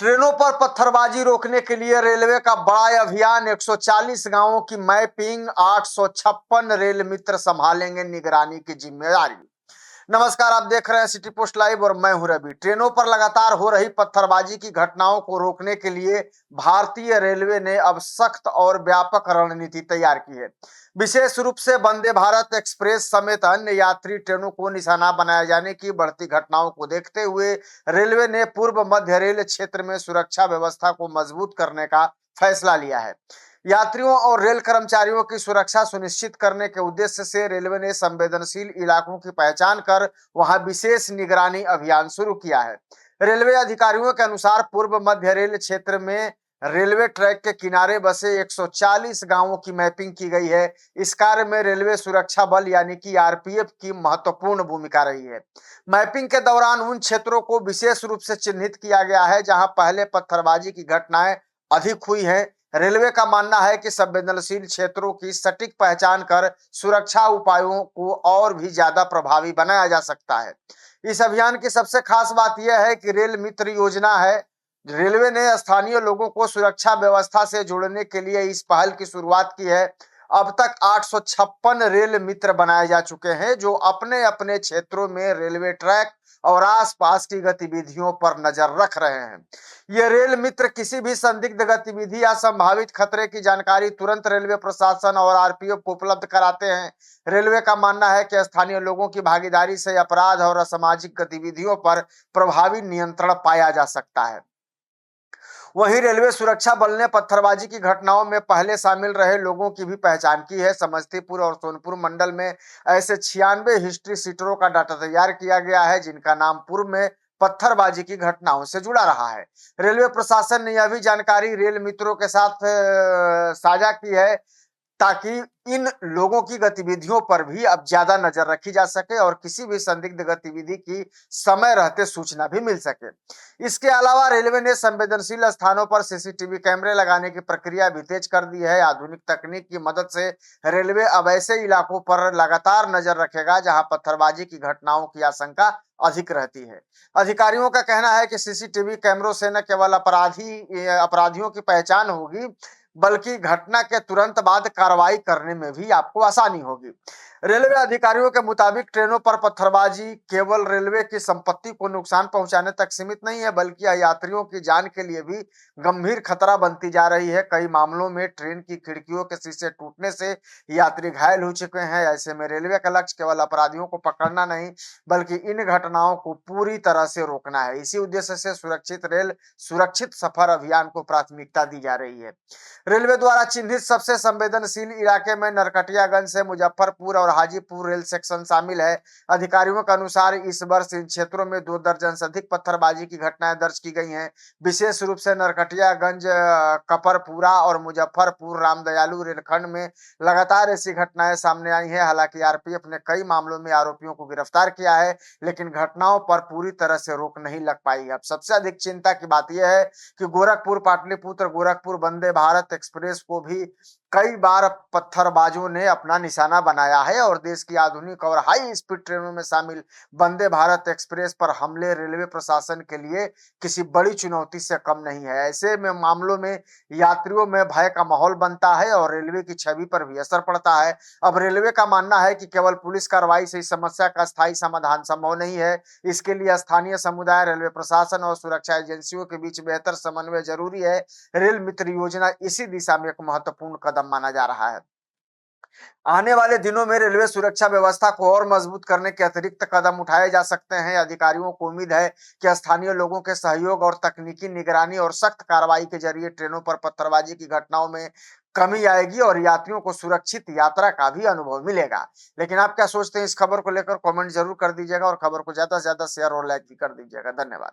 ट्रेनों पर पत्थरबाजी रोकने के लिए रेलवे का बड़ा अभियान। 140 गांवों की मैपिंग, 856 रेल मित्र संभालेंगे निगरानी की जिम्मेदारी। नमस्कार, आप देख रहे हैं सिटी पोस्ट लाइव और मैं हूं रवि। ट्रेनों पर लगातार हो रही पत्थरबाजी की घटनाओं को रोकने के लिए भारतीय रेलवे ने अब सख्त और व्यापक रणनीति तैयार की है। विशेष रूप से वंदे भारत एक्सप्रेस समेत अन्य यात्री ट्रेनों को निशाना बनाए जाने की बढ़ती घटनाओं को देखते हुए रेलवे ने पूर्व मध्य रेल क्षेत्र में सुरक्षा व्यवस्था को मजबूत करने का फैसला लिया है। यात्रियों और रेल कर्मचारियों की सुरक्षा सुनिश्चित करने के उद्देश्य से रेलवे ने संवेदनशील इलाकों की पहचान कर वहां विशेष निगरानी अभियान शुरू किया है। रेलवे अधिकारियों के अनुसार पूर्व मध्य रेल क्षेत्र में रेलवे ट्रैक के किनारे बसे 140 गांवों की मैपिंग की गई है। इस कार्य में रेलवे सुरक्षा बल यानी कि आरपीएफ की महत्वपूर्ण भूमिका रही है। मैपिंग के दौरान उन क्षेत्रों को विशेष रूप से चिन्हित किया गया है जहां पहले पत्थरबाजी की घटनाएं अधिक हुई हैं। रेलवे का मानना है कि संवेदनशील क्षेत्रों की सटीक पहचान कर सुरक्षा उपायों को और भी ज्यादा प्रभावी बनाया जा सकता है। इस अभियान की सबसे खास बात यह है कि रेल मित्र योजना है। रेलवे ने स्थानीय लोगों को सुरक्षा व्यवस्था से जोड़ने के लिए इस पहल की शुरुआत की है। अब तक 856 रेल मित्र बनाए जा चुके हैं जो अपने अपने क्षेत्रों में रेलवे ट्रैक और आसपास की गतिविधियों पर नजर रख रहे हैं। ये रेल मित्र किसी भी संदिग्ध गतिविधि या संभावित खतरे की जानकारी तुरंत रेलवे प्रशासन और आरपीएफ को उपलब्ध कराते हैं। रेलवे का मानना है कि स्थानीय लोगों की भागीदारी से अपराध और असामाजिक गतिविधियों पर प्रभावी नियंत्रण पाया जा सकता है। वहीं रेलवे सुरक्षा बल ने पत्थरबाजी की घटनाओं में पहले शामिल रहे लोगों की भी पहचान की है। समस्तीपुर और सोनपुर मंडल में ऐसे 96 हिस्ट्री सीटरों का डाटा तैयार किया गया है जिनका नाम पूर्व में पत्थरबाजी की घटनाओं से जुड़ा रहा है। रेलवे प्रशासन ने यह भी जानकारी रेल मित्रों के साथ साझा की है ताकि इन लोगों की गतिविधियों पर भी अब ज्यादा नजर रखी जा सके और किसी भी संदिग्ध गतिविधि की समय रहते सूचना भी मिल सके। इसके अलावा रेलवे ने संवेदनशील स्थानों पर सीसीटीवी कैमरे लगाने की प्रक्रिया भी तेज कर दी है। आधुनिक तकनीक की मदद से रेलवे अब ऐसे इलाकों पर लगातार नजर रखेगा जहां पत्थरबाजी की घटनाओं की आशंका अधिक रहती है। अधिकारियों का कहना है कि सीसीटीवी कैमरों से न केवल अपराधियों की पहचान होगी बल्कि घटना के तुरंत बाद कार्रवाई करने में भी आपको आसानी होगी। रेलवे अधिकारियों के मुताबिक ट्रेनों पर पत्थरबाजी केवल रेलवे की संपत्ति को नुकसान पहुंचाने तक सीमित नहीं है बल्कि यात्रियों की जान के लिए भी गंभीर खतरा बनती जा रही है। कई मामलों में ट्रेन की खिड़कियों के शीशे टूटने से यात्री घायल हो चुके हैं। ऐसे में रेलवे का लक्ष्य केवल अपराधियों को पकड़ना नहीं बल्कि इन घटनाओं को पूरी तरह से रोकना है। इसी उद्देश्य से सुरक्षित सफर अभियान को प्राथमिकता दी जा रही है। रेलवे द्वारा चिन्हित सबसे संवेदनशील इलाके में नरकटियागंज से मुजफ्फरपुर और हाजीपुर रेल सेक्शन शामिल है। अधिकारियों के अनुसार इस वर्ष इन क्षेत्रों में 2 दर्जन से अधिक पत्थरबाजी की घटनाएं दर्ज की गई हैं। विशेष रूप से नरकटियागंज, कपरपुरा और मुजफ्फरपुर रामदयालु रेलखंड में लगातार ऐसी घटनाएं सामने आई हैं। हालांकि आरपीएफ ने कई मामलों में आरोपियों को गिरफ्तार किया है लेकिन घटनाओं पर पूरी तरह से रोक नहीं लग पाई। अब सबसे अधिक चिंता की बात यह है कि गोरखपुर पाटलिपुत्र गोरखपुर वंदे भारत एक्सप्रेस को भी कई बार पत्थरबाजों ने अपना निशाना बनाया है और देश की आधुनिक और हाई स्पीड ट्रेनों में शामिल वंदे भारत एक्सप्रेस पर हमले रेलवे प्रशासन के लिए किसी बड़ी चुनौती से कम नहीं है। ऐसे में मामलों में यात्रियों में भय का माहौल बनता है और रेलवे की छवि पर भी असर पड़ता है। अब रेलवे का मानना है कि केवल पुलिस कार्रवाई से इस समस्या का स्थायी समाधान संभव नहीं है। इसके लिए स्थानीय समुदाय, रेलवे प्रशासन और सुरक्षा एजेंसियों के बीच बेहतर समन्वय जरूरी है। रेल मित्र योजना इसी दिशा में एक महत्वपूर्ण कदम माना जा रहा है। आने वाले दिनों में रेलवे सुरक्षा व्यवस्था को और मजबूत करने के अतिरिक्त कदम उठाए जा सकते हैं। अधिकारियों को उम्मीद है कि स्थानीय लोगों के सहयोग और तकनीकी निगरानी और सख्त कार्रवाई के जरिए ट्रेनों पर पत्थरबाजी की घटनाओं में कमी आएगी और यात्रियों को सुरक्षित यात्रा का भी अनुभव मिलेगा। लेकिन आप क्या सोचते हैं इस खबर को लेकर? कमेंट जरूर कर दीजिएगा और खबर को ज्यादा से ज्यादा शेयर और लाइक भी कर दीजिएगा। धन्यवाद।